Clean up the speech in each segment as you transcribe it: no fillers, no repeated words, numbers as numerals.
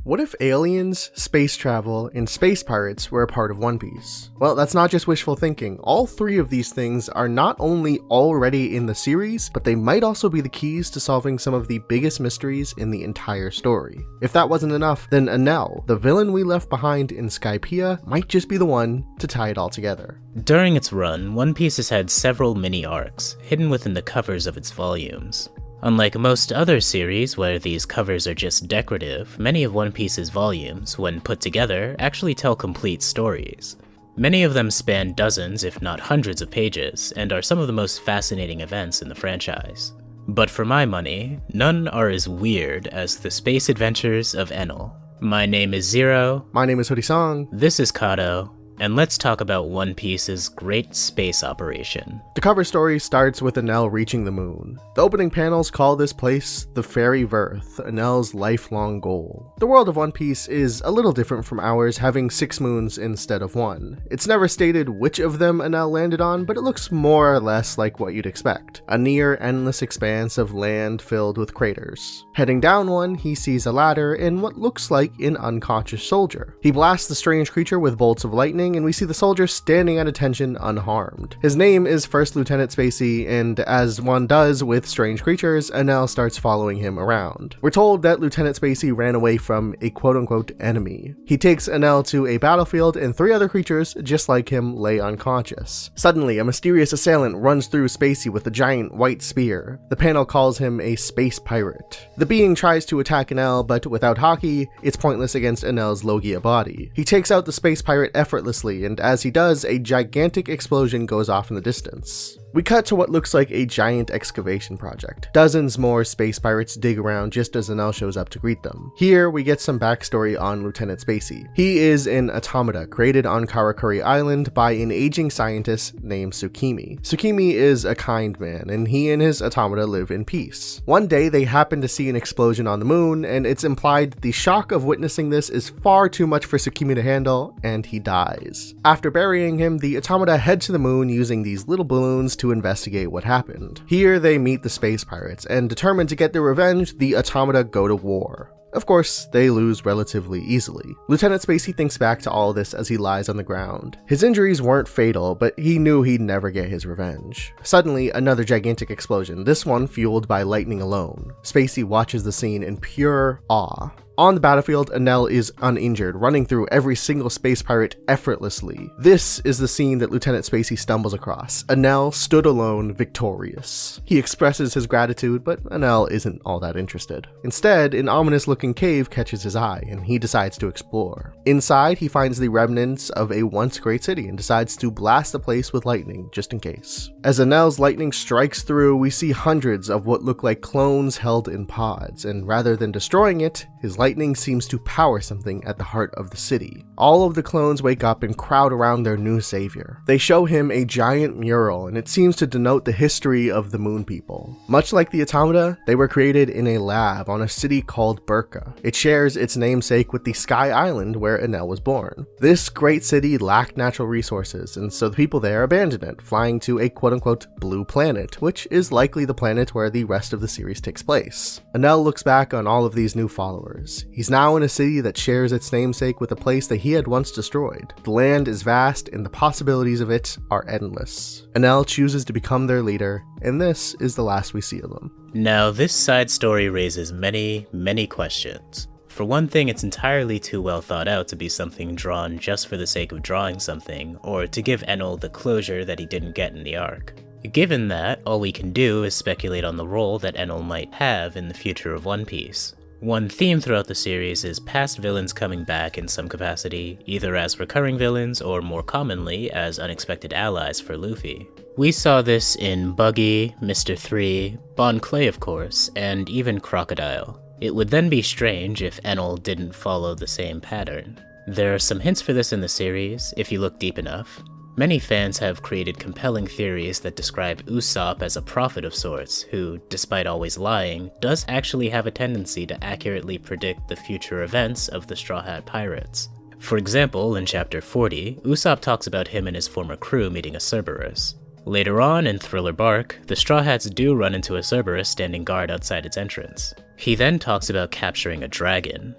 What if aliens, space travel, and space pirates were a part of One Piece? Well, that's not just wishful thinking. All three of these things are not only already in the series, but they might also be the keys to solving some of the biggest mysteries in the entire story. If that wasn't enough, then Enel, the villain we left behind in Skypiea, might just be the one to tie it all together. During its run, One Piece has had several mini-arcs, hidden within the covers of its volumes. Unlike most other series where these covers are just decorative, many of One Piece's volumes, when put together, actually tell complete stories. Many of them span dozens, if not hundreds of pages, and are some of the most fascinating events in the franchise. But for my money, none are as weird as the space adventures of Enel. My name is Zero. My name is Hoodie. This is Kato. And let's talk about One Piece's great space operation. The cover story starts with Enel reaching the moon. The opening panels call this place the Fairy Verth, Enel's lifelong goal. The world of One Piece is a little different from ours, having 6 moons instead of 1. It's never stated which of them Enel landed on, but it looks more or less like what you'd expect. A near endless expanse of land filled with craters. Heading down one, he sees a ladder and what looks like an unconscious soldier. He blasts the strange creature with bolts of lightning, and we see the soldier standing at attention unharmed. His name is First Lieutenant Spacey, and as one does with strange creatures, Enel starts following him around. We're told that Lieutenant Spacey ran away from a quote-unquote enemy. He takes Enel to a battlefield and 3 other creatures just like him lay unconscious. Suddenly, a mysterious assailant runs through Spacey with a giant white spear. The panel calls him a space pirate. The being tries to attack Enel, but without Haki, it's pointless against Enel's Logia body. He takes out the space pirate effortlessly, and as he does, a gigantic explosion goes off in the distance. We cut to what looks like a giant excavation project. Dozens more space pirates dig around just as Enel shows up to greet them. Here, we get some backstory on Lieutenant Spacey. He is an automata created on Karakuri Island by an aging scientist named Tsukimi. Tsukimi is a kind man, and he and his automata live in peace. One day, they happen to see an explosion on the moon, and it's implied that the shock of witnessing this is far too much for Tsukimi to handle, and he dies. After burying him, the automata head to the moon using these little balloons to investigate what happened. Here they meet the space pirates, and determined to get their revenge, the automata go to war. Of course, they lose relatively easily. Lieutenant Spacey thinks back to all this as he lies on the ground. His injuries weren't fatal, but he knew he'd never get his revenge. Suddenly, another gigantic explosion, this one fueled by lightning alone. Spacey watches the scene in pure awe. On the battlefield, Enel is uninjured, running through every single space pirate effortlessly. This is the scene that Lieutenant Spacey stumbles across. Enel stood alone, victorious. He expresses his gratitude, but Enel isn't all that interested. Instead, an ominous-looking cave catches his eye, and he decides to explore. Inside, he finds the remnants of a once great city and decides to blast the place with lightning, just in case. As Enel's lightning strikes through, we see hundreds of what look like clones held in pods, and rather than destroying it, his lightning seems to power something at the heart of the city. All of the clones wake up and crowd around their new savior. They show him a giant mural, and it seems to denote the history of the Moon People. Much like the automata, they were created in a lab on a city called Burka. It shares its namesake with the Sky Island where Enel was born. This great city lacked natural resources, and so the people there abandoned it, flying to a quote-unquote blue planet, which is likely the planet where the rest of the series takes place. Enel looks back on all of these new followers. He's now in a city that shares its namesake with a place that he had once destroyed. The land is vast, and the possibilities of it are endless. Enel chooses to become their leader, and this is the last we see of them. Now, this side story raises many, many questions. For one thing, it's entirely too well thought out to be something drawn just for the sake of drawing something, or to give Enel the closure that he didn't get in the arc. Given that, all we can do is speculate on the role that Enel might have in the future of One Piece. One theme throughout the series is past villains coming back in some capacity, either as recurring villains or more commonly as unexpected allies for Luffy. We saw this in Buggy, Mr. 3, Bon Clay of course, and even Crocodile. It would then be strange if Enel didn't follow the same pattern. There are some hints for this in the series, if you look deep enough. Many fans have created compelling theories that describe Usopp as a prophet of sorts, who, despite always lying, does actually have a tendency to accurately predict the future events of the Straw Hat Pirates. For example, in chapter 40, Usopp talks about him and his former crew meeting a Cerberus. Later on, in Thriller Bark, the Straw Hats do run into a Cerberus standing guard outside its entrance. He then talks about capturing a dragon.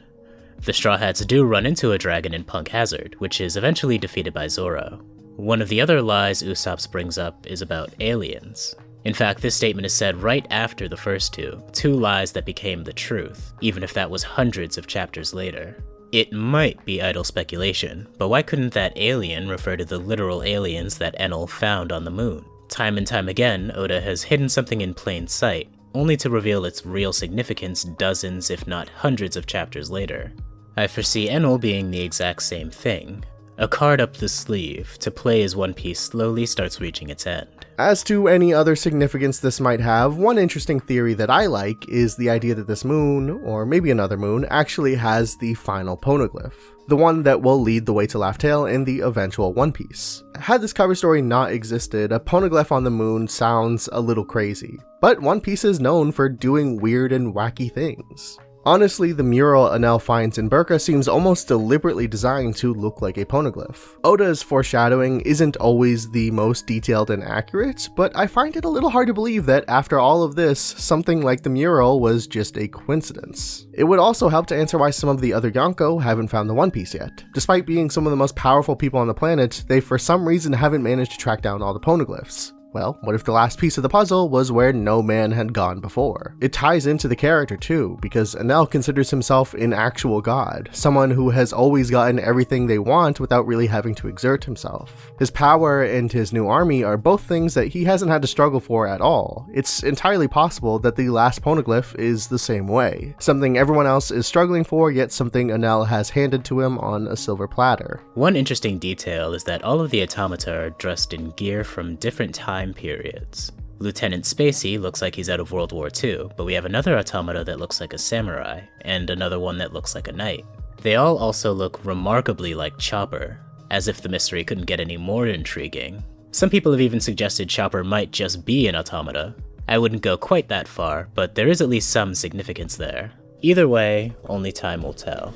The Straw Hats do run into a dragon in Punk Hazard, which is eventually defeated by Zoro. One of the other lies Usopp brings up is about aliens. In fact, this statement is said right after the first two lies that became the truth, even if that was hundreds of chapters later. It might be idle speculation, but why couldn't that alien refer to the literal aliens that Enel found on the moon? Time and time again, Oda has hidden something in plain sight, only to reveal its real significance dozens if not hundreds of chapters later. I foresee Enel being the exact same thing. A card up the sleeve to play as One Piece slowly starts reaching its end. As to any other significance this might have, one interesting theory that I like is the idea that this moon, or maybe another moon, actually has the final poneglyph. The one that will lead the way to Laugh Tale in the eventual One Piece. Had this cover story not existed, a poneglyph on the moon sounds a little crazy, but One Piece is known for doing weird and wacky things. Honestly, the mural Enel finds in Burka seems almost deliberately designed to look like a poneglyph. Oda's foreshadowing isn't always the most detailed and accurate, but I find it a little hard to believe that after all of this, something like the mural was just a coincidence. It would also help to answer why some of the other Yonko haven't found the One Piece yet. Despite being some of the most powerful people on the planet, they for some reason haven't managed to track down all the poneglyphs. Well, what if the last piece of the puzzle was where no man had gone before? It ties into the character too, because Enel considers himself an actual god, someone who has always gotten everything they want without really having to exert himself. His power and his new army are both things that he hasn't had to struggle for at all. It's entirely possible that the last poneglyph is the same way, something everyone else is struggling for, yet something Enel has handed to him on a silver platter. One interesting detail is that all of the automata are dressed in gear from different time periods. Lieutenant Spacey looks like he's out of World War II, but we have another automata that looks like a samurai, and another one that looks like a knight. They all also look remarkably like Chopper, as if the mystery couldn't get any more intriguing. Some people have even suggested Chopper might just be an automata. I wouldn't go quite that far, but there is at least some significance there. Either way, only time will tell.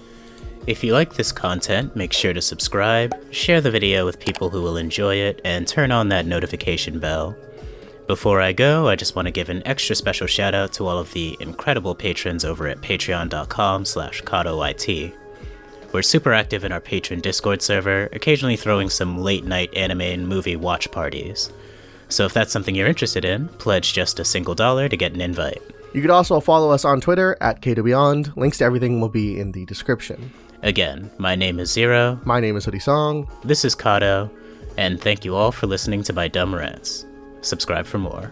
If you like this content, make sure to subscribe, share the video with people who will enjoy it, and turn on that notification bell. Before I go, I just want to give an extra special shout out to all of the incredible patrons over at patreon.com/KatoIT. We're super active in our patron Discord server, occasionally throwing some late night anime and movie watch parties. So if that's something you're interested in, pledge just a single $1 to get an invite. You could also follow us on Twitter at KatoBeyond. Links to everything will be in the description. Again, my name is Zero. My name is Hoodie Song. This is Kato, and thank you all for listening to my dumb rants. Subscribe for more.